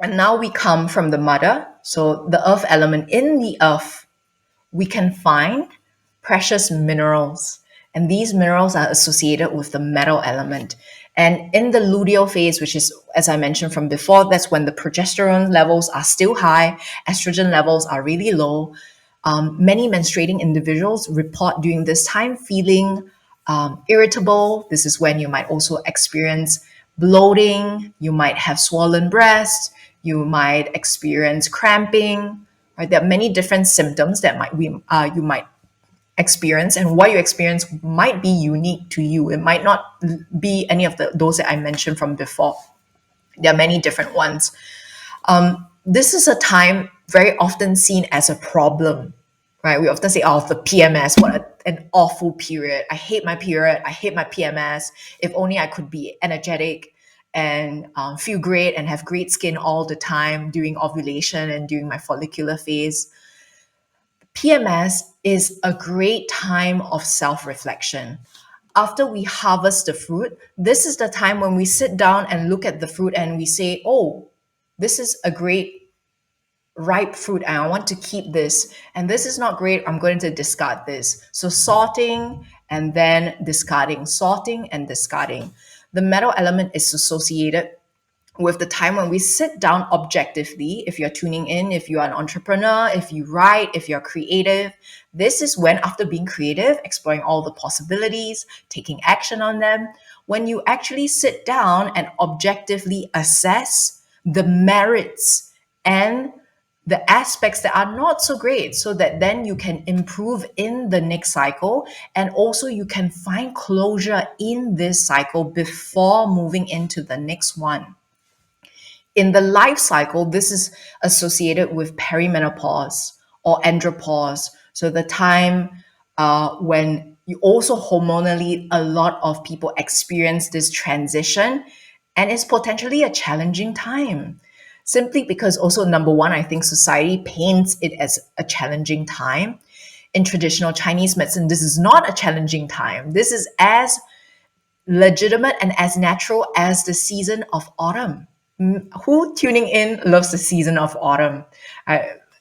And now we come from the mother. So the earth element, in the earth, we can find precious minerals. And these minerals are associated with the metal element. And in the luteal phase, which is, as I mentioned from before, that's when the progesterone levels are still high, estrogen levels are really low. Many menstruating individuals report during this time feeling irritable. This is when you might also experience bloating, you might have swollen breasts, you might experience cramping. Right? There are many different symptoms that you might experience, and what you experience might be unique to you. It might not be any of those that I mentioned from before. There are many different ones. This is a time very often seen as a problem, right? We often say, oh, the PMS, an awful period. I hate my period. I hate my PMS. If only I could be energetic and feel great and have great skin all the time during ovulation and during my follicular phase. PMS is a great time of self reflection. After we harvest the fruit, this is the time when we sit down and look at the fruit and we say, oh, this is a great ripe fruit and I want to keep this. And this is not great. I'm going to discard this. So sorting and then discarding, sorting and discarding. The metal element is associated with the time when we sit down objectively. If you're tuning in, if you are an entrepreneur, if you write, if you're creative, this is when, after being creative, exploring all the possibilities, taking action on them, when you actually sit down and objectively assess the merits and the aspects that are not so great, so that then you can improve in the next cycle, and also you can find closure in this cycle before moving into the next one. In the life cycle, this is associated with perimenopause or andropause. So the time when you also hormonally, a lot of people experience this transition, and it's potentially a challenging time. Simply because also, number one, I think society paints it as a challenging time. In traditional Chinese medicine, this is not a challenging time. This is as legitimate and as natural as the season of autumn. Who tuning in loves the season of autumn?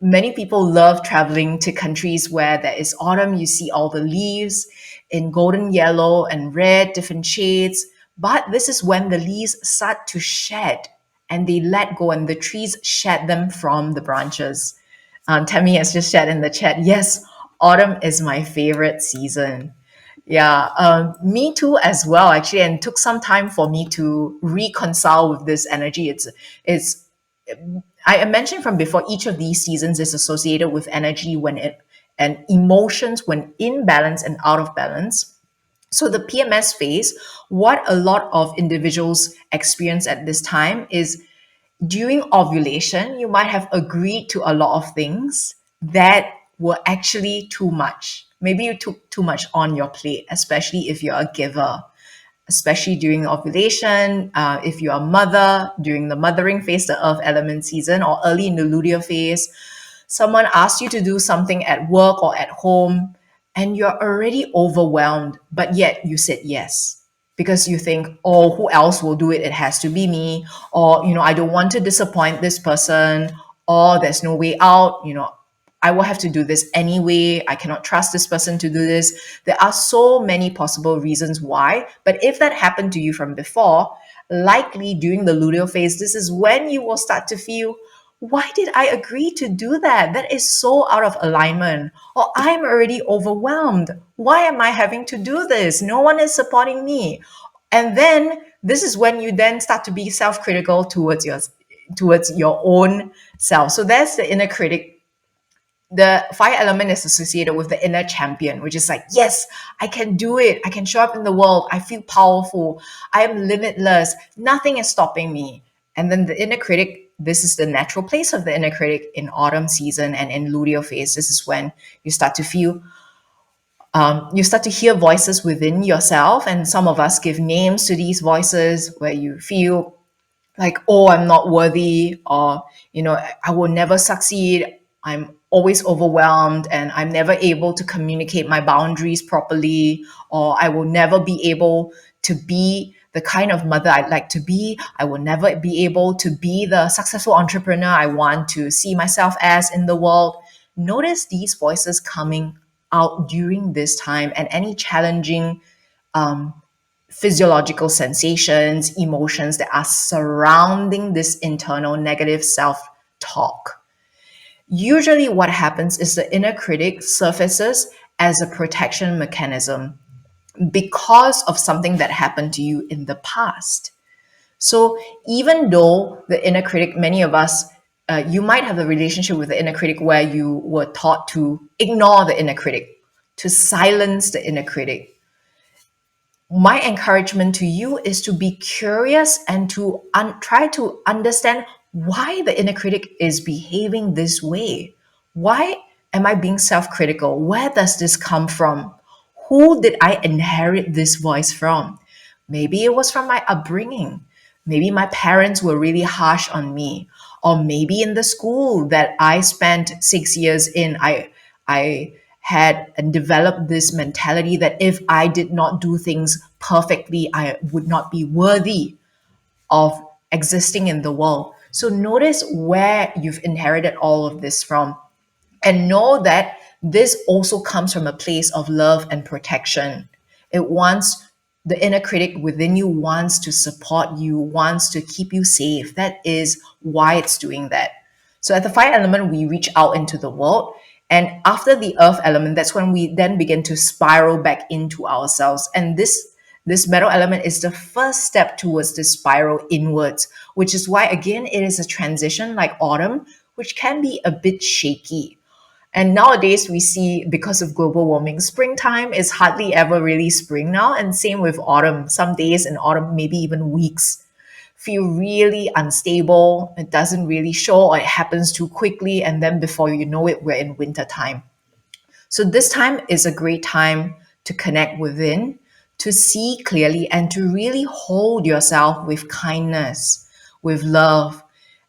Many people love traveling to countries where there is autumn. You see all the leaves in golden yellow and red, different shades. But this is when the leaves start to shed and they let go, and the trees shed them from the branches. Tammy has just shared in the chat, yes, autumn is my favorite season. Yeah, me too as well, actually, and took some time for me to reconcile with this energy. It's I mentioned from before, each of these seasons is associated with energy and emotions when in balance and out of balance. So the PMS phase, what a lot of individuals experience at this time is during ovulation, you might have agreed to a lot of things that were actually too much. Maybe you took too much on your plate, especially if you're a giver, especially during ovulation, if you're a mother, during the mothering phase, the earth element season, or early in the luteal phase. Someone asked you to do something at work or at home, and you're already overwhelmed, but yet you said yes because you think, oh, who else will do it? It has to be me. Or, I don't want to disappoint this person, or there's no way out. I will have to do this anyway. I cannot trust this person to do this. There are so many possible reasons why. But if that happened to you from before, likely during the luteal phase, this is when you will start to feel, why did I agree to do that? That is so out of alignment. Or I'm already overwhelmed. Why am I having to do this? No one is supporting me. And then this is when you then start to be self-critical towards your own self. So that's the inner critic. The fire element is associated with the inner champion, which is like, yes, I can do it. I can show up in the world. I feel powerful. I am limitless. Nothing is stopping me. And then the inner critic, this is the natural place of the inner critic in autumn season and in luteal phase. This is when you start to feel, you start to hear voices within yourself. And some of us give names to these voices where you feel like, oh, I'm not worthy, or, I will never succeed. I'm always overwhelmed and I'm never able to communicate my boundaries properly, or I will never be able to be the kind of mother I'd like to be. I will never be able to be the successful entrepreneur I want to see myself as in the world. Notice these voices coming out during this time, and any challenging physiological sensations, emotions that are surrounding this internal negative self talk. Usually, what happens is the inner critic surfaces as a protection mechanism because of something that happened to you in the past. So, even though the inner critic, many of us, you might have a relationship with the inner critic where you were taught to ignore the inner critic, to silence the inner critic. My encouragement to you is to be curious and to try to understand why the inner critic is behaving this way. Why am I being self critical? Where does this come from? Who did I inherit this voice from? Maybe it was from my upbringing. Maybe my parents were really harsh on me. Or maybe in the school that I spent 6 years in, I had and developed this mentality that if I did not do things perfectly, I would not be worthy of existing in the world. So notice where you've inherited all of this from, and know that this also comes from a place of love and protection. It wants the inner critic within you wants to support you, wants to keep you safe. That is why it's doing that. So at the fire element, we reach out into the world. And after the earth element, that's when we then begin to spiral back into ourselves. And this metal element is the first step towards this spiral inwards, which is why, again, it is a transition like autumn, which can be a bit shaky. And nowadays, we see because of global warming, springtime is hardly ever really spring now. And same with autumn. Some days in autumn, maybe even weeks, feel really unstable. It doesn't really show, or it happens too quickly. And then before you know it, we're in winter time. So this time is a great time to connect within, to see clearly, and to really hold yourself with kindness, with love,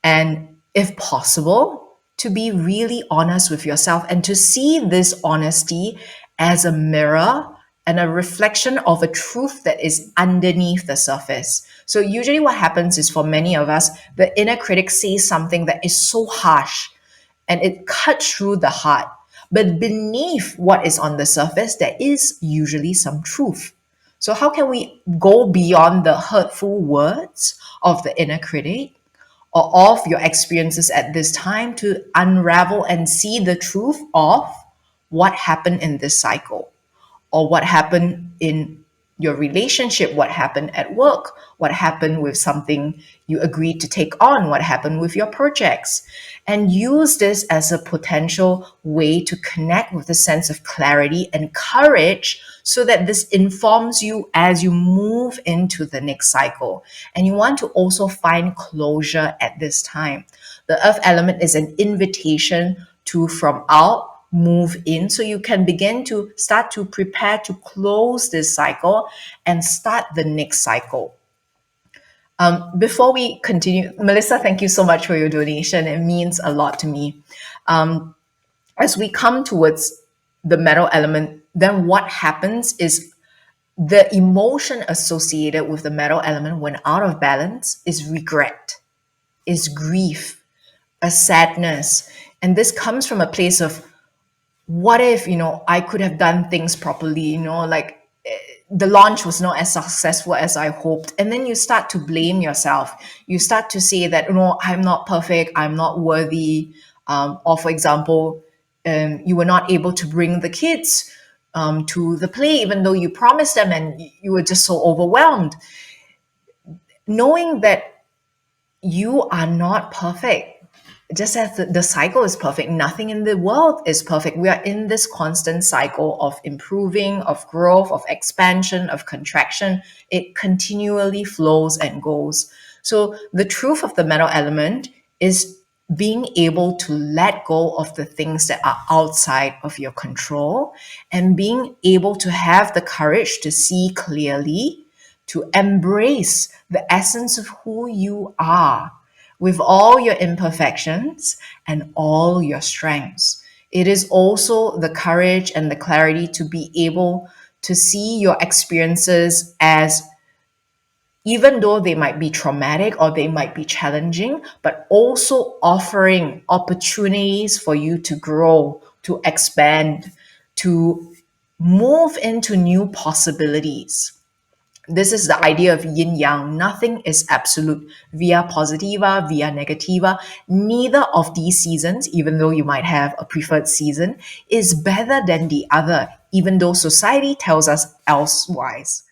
and if possible, to be really honest with yourself and to see this honesty as a mirror and a reflection of a truth that is underneath the surface. So, usually, what happens is for many of us, the inner critic says something that is so harsh and it cuts through the heart. But beneath what is on the surface, there is usually some truth. So, how can we go beyond the hurtful words of the inner critic or of your experiences at this time to unravel and see the truth of what happened in this cycle, or what happened in your relationship, what happened at work, what happened with something you agreed to take on, what happened with your projects, and use this as a potential way to connect with a sense of clarity and courage so that this informs you as you move into the next cycle. And you want to also find closure at this time. The earth element is an invitation to, from out, move in, so you can begin to start to prepare to close this cycle and start the next cycle. Before we continue, Melissa, thank you so much for your donation. It means a lot to me. As we come towards the metal element, then what happens is the emotion associated with the metal element when out of balance is regret, is grief, a sadness. And this comes from a place of, what if, I could have done things properly, like the launch was not as successful as I hoped. And then you start to blame yourself. You start to say that, I'm not perfect, I'm not worthy. Or for example, you were not able to bring the kids to the play, even though you promised them, and you were just so overwhelmed. Knowing that you are not perfect, just as the cycle is perfect, nothing in the world is perfect. We are in this constant cycle of improving, of growth, of expansion, of contraction. It continually flows and goes. So the truth of the metal element is being able to let go of the things that are outside of your control, and being able to have the courage to see clearly, to embrace the essence of who you are, with all your imperfections and all your strengths. It is also the courage and the clarity to be able to see your experiences as even though they might be traumatic or they might be challenging, but also offering opportunities for you to grow, to expand, to move into new possibilities. This is the idea of yin yang. Nothing is absolute. Via positiva, via negativa. Neither of these seasons, even though you might have a preferred season, is better than the other, even though society tells us elsewise.